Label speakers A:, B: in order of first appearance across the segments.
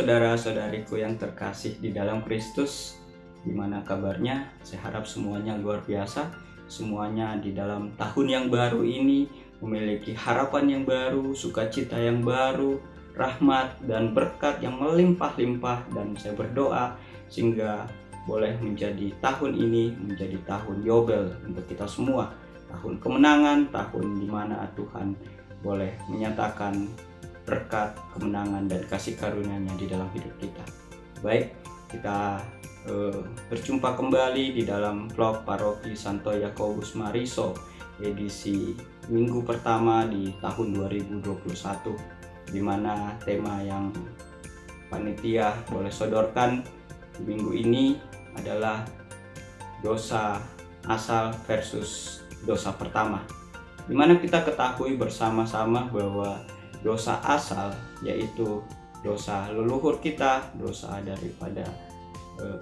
A: saudara-saudariku yang terkasih di dalam Kristus. Gimana kabarnya? Saya harap semuanya luar biasa. Semuanya di dalam tahun yang baru ini memiliki harapan yang baru, sukacita yang baru, rahmat dan berkat yang melimpah-limpah. Dan saya berdoa sehingga boleh menjadi tahun ini menjadi tahun Yobel untuk kita semua. Tahun kemenangan, tahun di mana Tuhan boleh menyatakan berkat, kemenangan, dan kasih karunia-Nya di dalam hidup kita. Baik, kita berjumpa kembali di dalam vlog Paroki Santo Yakobus Mariso edisi minggu pertama di tahun 2021, di mana tema yang panitia boleh sodorkan di minggu ini adalah dosa asal versus dosa pertama, di mana kita ketahui bersama-sama bahwa dosa asal yaitu dosa leluhur kita, dosa daripada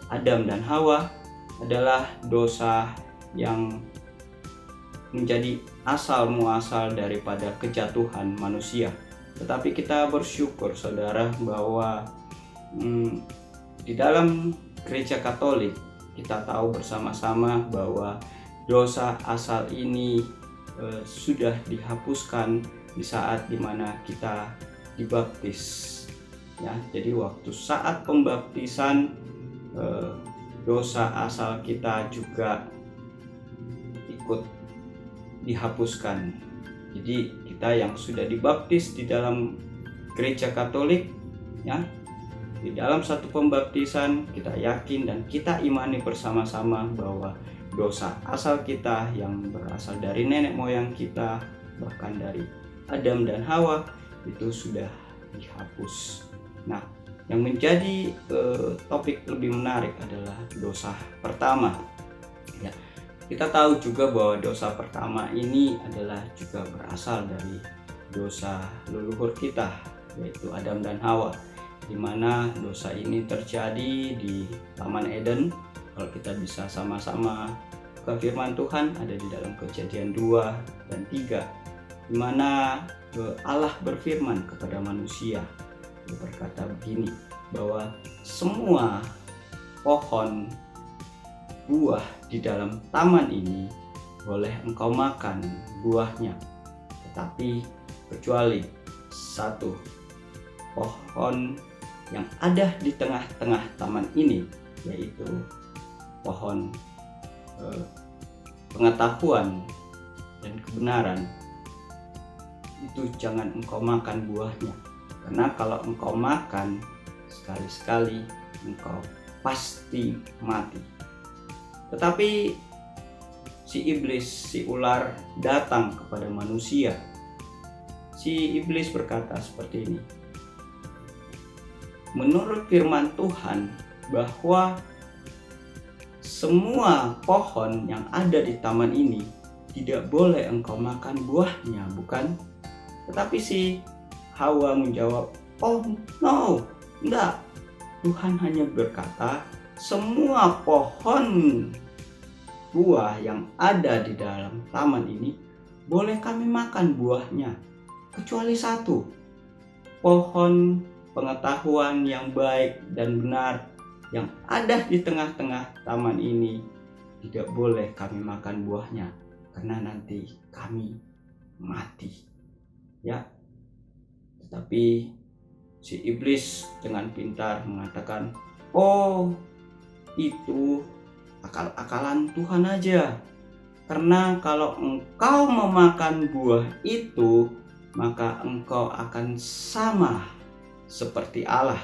A: Adam dan Hawa, adalah dosa yang menjadi asal muasal daripada kejatuhan manusia. Tetapi kita bersyukur saudara bahwa di dalam Gereja Katolik kita tahu bersama-sama bahwa dosa asal ini sudah dihapuskan di saat dimana kita dibaptis, ya. Jadi waktu saat pembaptisan dosa asal kita juga ikut dihapuskan. Jadi kita yang sudah dibaptis di dalam Gereja Katolik, ya, di dalam satu pembaptisan kita yakin dan kita imani bersama-sama bahwa dosa asal kita yang berasal dari nenek moyang kita, bahkan dari Adam dan Hawa, itu sudah dihapus. Nah, yang menjadi topik lebih menarik adalah dosa pertama. Ya, kita tahu juga bahwa dosa pertama ini adalah juga berasal dari dosa leluhur kita, yaitu Adam dan Hawa, di mana dosa ini terjadi di Taman Eden. Kalau kita bisa sama-sama ke firman Tuhan, ada di dalam Kejadian 2 dan 3, di mana Allah berfirman kepada manusia, Dia berkata begini, bahwa semua pohon buah di dalam taman ini boleh engkau makan buahnya, tetapi kecuali satu pohon yang ada di tengah-tengah taman ini, yaitu pohon pengetahuan dan kebenaran, itu jangan engkau makan buahnya, karena kalau engkau makan sekali-sekali engkau pasti mati. Tetapi si iblis, si ular datang kepada manusia. Si iblis berkata seperti ini, menurut firman Tuhan bahwa semua pohon yang ada di taman ini tidak boleh engkau makan buahnya, bukan? Tetapi si Hawa menjawab, oh no, enggak. Tuhan hanya berkata semua pohon buah yang ada di dalam taman ini boleh kami makan buahnya, kecuali satu, pohon pengetahuan yang baik dan benar yang ada di tengah-tengah taman ini tidak boleh kami makan buahnya, karena nanti kami mati, ya. Tetapi si iblis dengan pintar mengatakan, oh itu akal-akalan Tuhan aja, karena kalau engkau memakan buah itu maka engkau akan sama seperti Allah.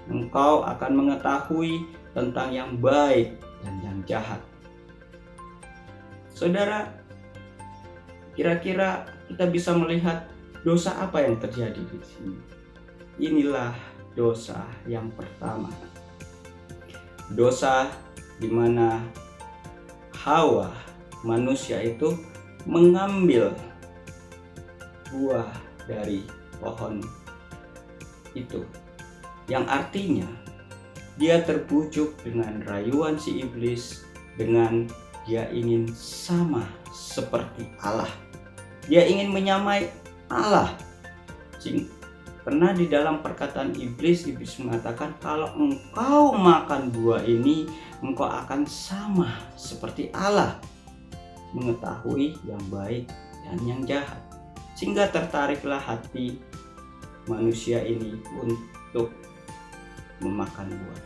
A: Engkau akan mengetahui tentang yang baik dan yang jahat. Saudara, kira-kira kita bisa melihat dosa apa yang terjadi di sini. Inilah dosa yang pertama. Dosa di mana Hawa, manusia itu, mengambil buah dari pohon itu, yang artinya dia terbujuk dengan rayuan si iblis, dengan dia ingin sama seperti Allah. Dia ingin menyamai Allah. Karena di dalam perkataan iblis mengatakan kalau engkau makan buah ini, engkau akan sama seperti Allah, mengetahui yang baik dan yang jahat. Sehingga tertariklah hati manusia ini untuk memakan buah.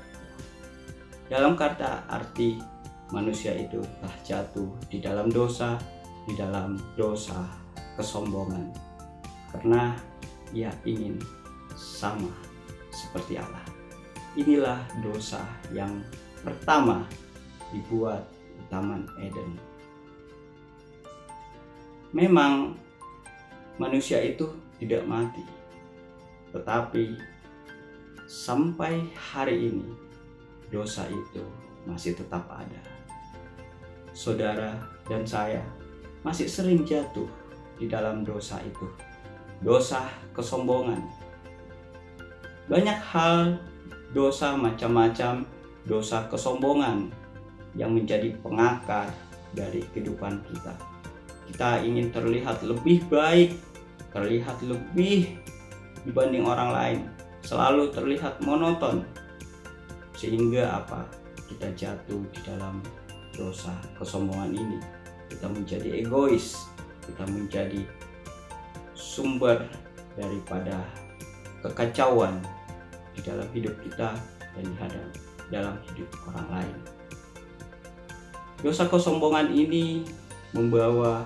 A: Dalam kata arti, manusia itu telah jatuh di dalam dosa kesombongan, karena ia ingin sama seperti Allah. Inilah dosa yang pertama dibuat di Taman Eden. Memang manusia itu tidak mati, tetapi sampai hari ini dosa itu masih tetap ada. Saudara dan saya masih sering jatuh di dalam dosa itu, dosa kesombongan. Banyak hal dosa macam-macam, dosa kesombongan yang menjadi pengakar dari kehidupan kita. Kita ingin terlihat lebih baik, terlihat lebih dibanding orang lain, selalu terlihat monoton. Sehingga apa? Kita jatuh di dalam dosa kesombongan ini. Kita menjadi egois, kita menjadi sumber daripada kekacauan di dalam hidup kita dan di dalam hidup orang lain. Dosa kesombongan ini membawa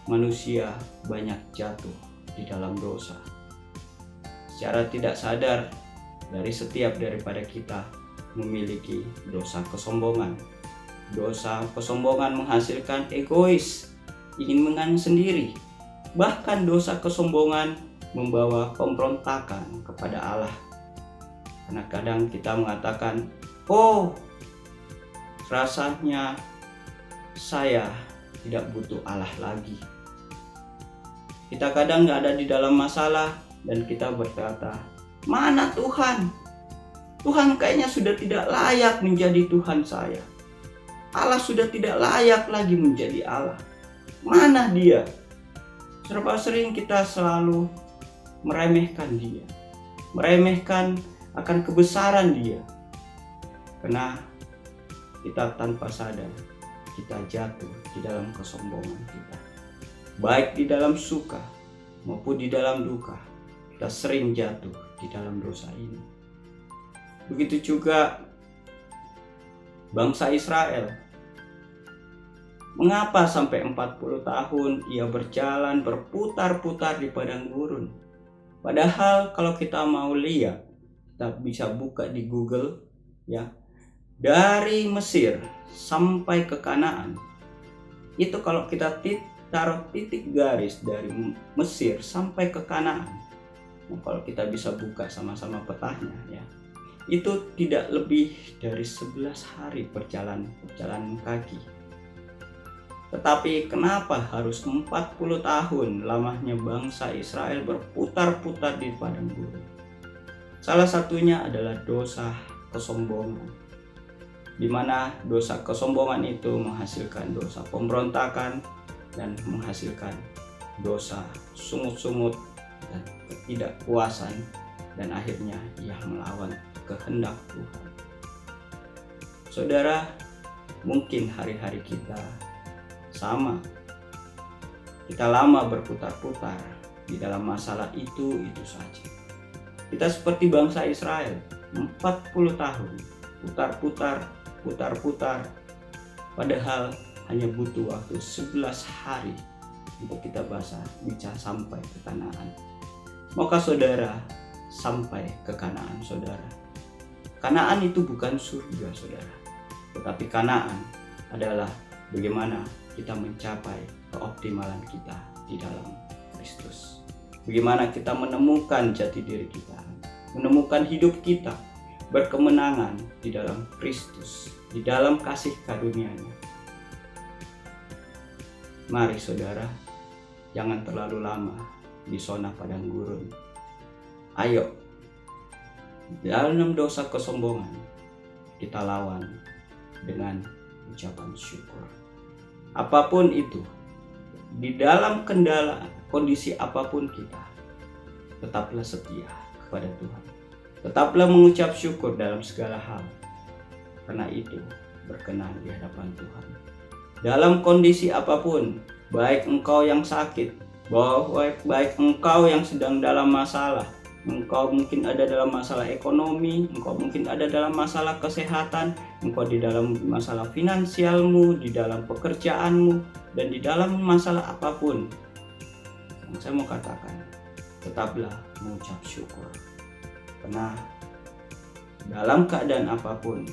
A: manusia banyak jatuh di dalam dosa. Secara tidak sadar, dari setiap daripada kita memiliki dosa kesombongan. Dosa kesombongan menghasilkan egois, ingin menang sendiri. Bahkan dosa kesombongan membawa pemberontakan kepada Allah. Karena kadang kita mengatakan, oh rasanya saya tidak butuh Allah lagi. Kita kadang nggak ada di dalam masalah dan kita berkata, mana Tuhan? Tuhan kayaknya sudah tidak layak menjadi Tuhan saya. Allah sudah tidak layak lagi menjadi Allah. Mana dia? Serba sering kita selalu meremehkan dia, meremehkan akan kebesaran dia. Karena kita tanpa sadar, kita jatuh di dalam kesombongan kita. Baik di dalam suka maupun di dalam duka, kita sering jatuh di dalam dosa ini. Begitu juga bangsa Israel. Mengapa sampai 40 tahun ia berjalan berputar-putar di padang gurun? Padahal kalau kita mau lihat, kita bisa buka di Google ya. Dari Mesir sampai ke Kanaan. Itu kalau kita taruh titik garis dari Mesir sampai ke Kanaan. Nah, kalau kita bisa buka sama-sama petanya ya. Itu tidak lebih dari 11 hari perjalanan kaki. Tetapi kenapa harus 40 tahun lamanya bangsa Israel berputar-putar di padang gurun? Salah satunya adalah dosa kesombongan, di mana dosa kesombongan itu menghasilkan dosa pemberontakan dan menghasilkan dosa sungut-sungut dan ketidakpuasan, dan akhirnya ia melawan kehendak Tuhan. Saudara, mungkin hari-hari kita sama. Kita lama berputar-putar di dalam masalah itu saja. Kita seperti bangsa Israel, 40 tahun putar-putar, padahal hanya butuh waktu 11 hari untuk kita bisa sampai ke Kanaan. Maukah saudara sampai ke Kanaan, saudara? Kanaan itu bukan surga, saudara, tetapi Kanaan adalah bagaimana kita mencapai keoptimalan kita di dalam Kristus. Bagaimana kita menemukan jati diri kita, menemukan hidup kita berkemenangan di dalam Kristus, di dalam kasih karunia-Nya. Mari saudara, jangan terlalu lama di zona padang gurun. Ayo, dalam dosa kesombongan kita lawan dengan ucapan syukur. Apapun itu, di dalam kendala kondisi apapun kita, tetaplah setia kepada Tuhan. Tetaplah mengucap syukur dalam segala hal, karena itu berkenan di hadapan Tuhan. Dalam kondisi apapun, baik engkau yang sakit, baik engkau yang sedang dalam masalah, engkau mungkin ada dalam masalah ekonomi, engkau mungkin ada dalam masalah kesehatan, engkau di dalam masalah finansialmu, di dalam pekerjaanmu, dan di dalam masalah apapun, yang saya mau katakan, tetaplah mengucap syukur. Karena dalam keadaan apapun,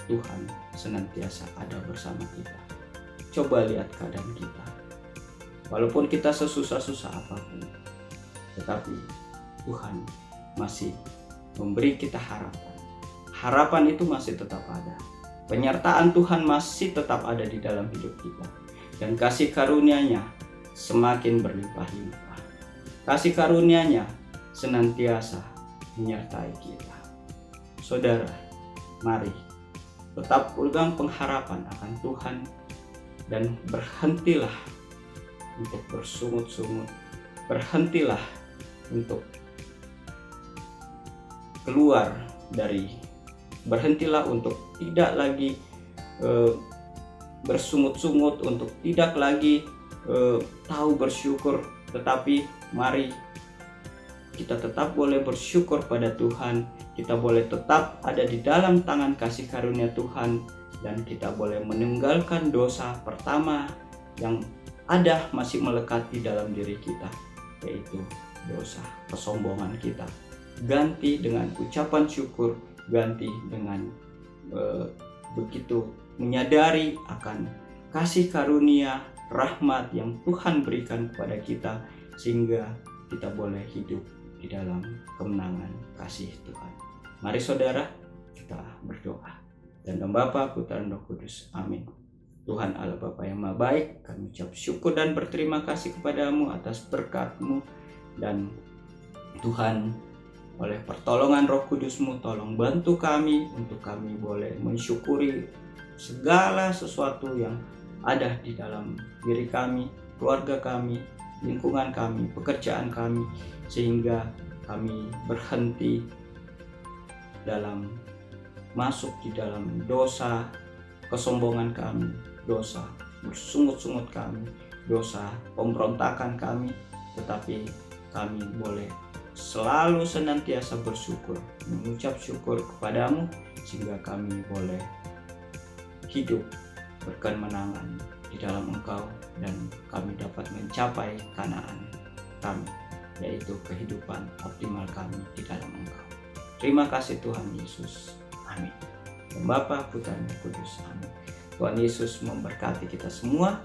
A: Tuhan senantiasa ada bersama kita. Coba lihat keadaan kita. Walaupun kita sesusah-susah apapun, tetapi Tuhan masih memberi kita harapan. Harapan itu masih tetap ada. Penyertaan Tuhan masih tetap ada di dalam hidup kita. Dan kasih karunia-Nya semakin berlimpah-limpah. Kasih karunia-Nya senantiasa menyertai kita. Saudara, mari tetap pegang pengharapan akan Tuhan dan berhentilah untuk bersungut-sungut. Berhentilah untuk berhentilah untuk tidak lagi bersungut-sungut, untuk tidak lagi tahu bersyukur, tetapi mari kita tetap boleh bersyukur pada Tuhan, kita boleh tetap ada di dalam tangan kasih karunia Tuhan, dan kita boleh meninggalkan dosa pertama yang ada masih melekat di dalam diri kita, yaitu dosa kesombongan kita. Ganti dengan ucapan syukur, ganti dengan begitu menyadari akan kasih karunia, rahmat yang Tuhan berikan kepada kita, sehingga kita boleh hidup di dalam kemenangan kasih Tuhan. Mari saudara, kita berdoa. Dan Dalam Bapa, Putra, dan Roh Kudus. Amin. Tuhan Allah Bapa yang Maha Baik, kami ucap syukur dan berterima kasih kepadamu atas berkat-Mu. Dan Tuhan, oleh pertolongan Roh Kudus-Mu, tolong bantu kami untuk kami boleh mensyukuri segala sesuatu yang ada di dalam diri kami, keluarga kami, lingkungan kami, pekerjaan kami, sehingga kami berhenti dalam masuk di dalam dosa kesombongan kami, dosa bersungut-sungut kami, dosa pemberontakan kami, tetapi kami boleh selalu senantiasa bersyukur, mengucap syukur kepadamu, sehingga kami boleh hidup berkemenangan di dalam Engkau, dan kami dapat mencapai Kanaan kami, yaitu kehidupan optimal kami di dalam Engkau. Terima kasih Tuhan Yesus. Amin. Dan Bapa, Putra, dan Roh Kudus. Amin. Tuhan Yesus memberkati kita semua.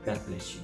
A: God bless you.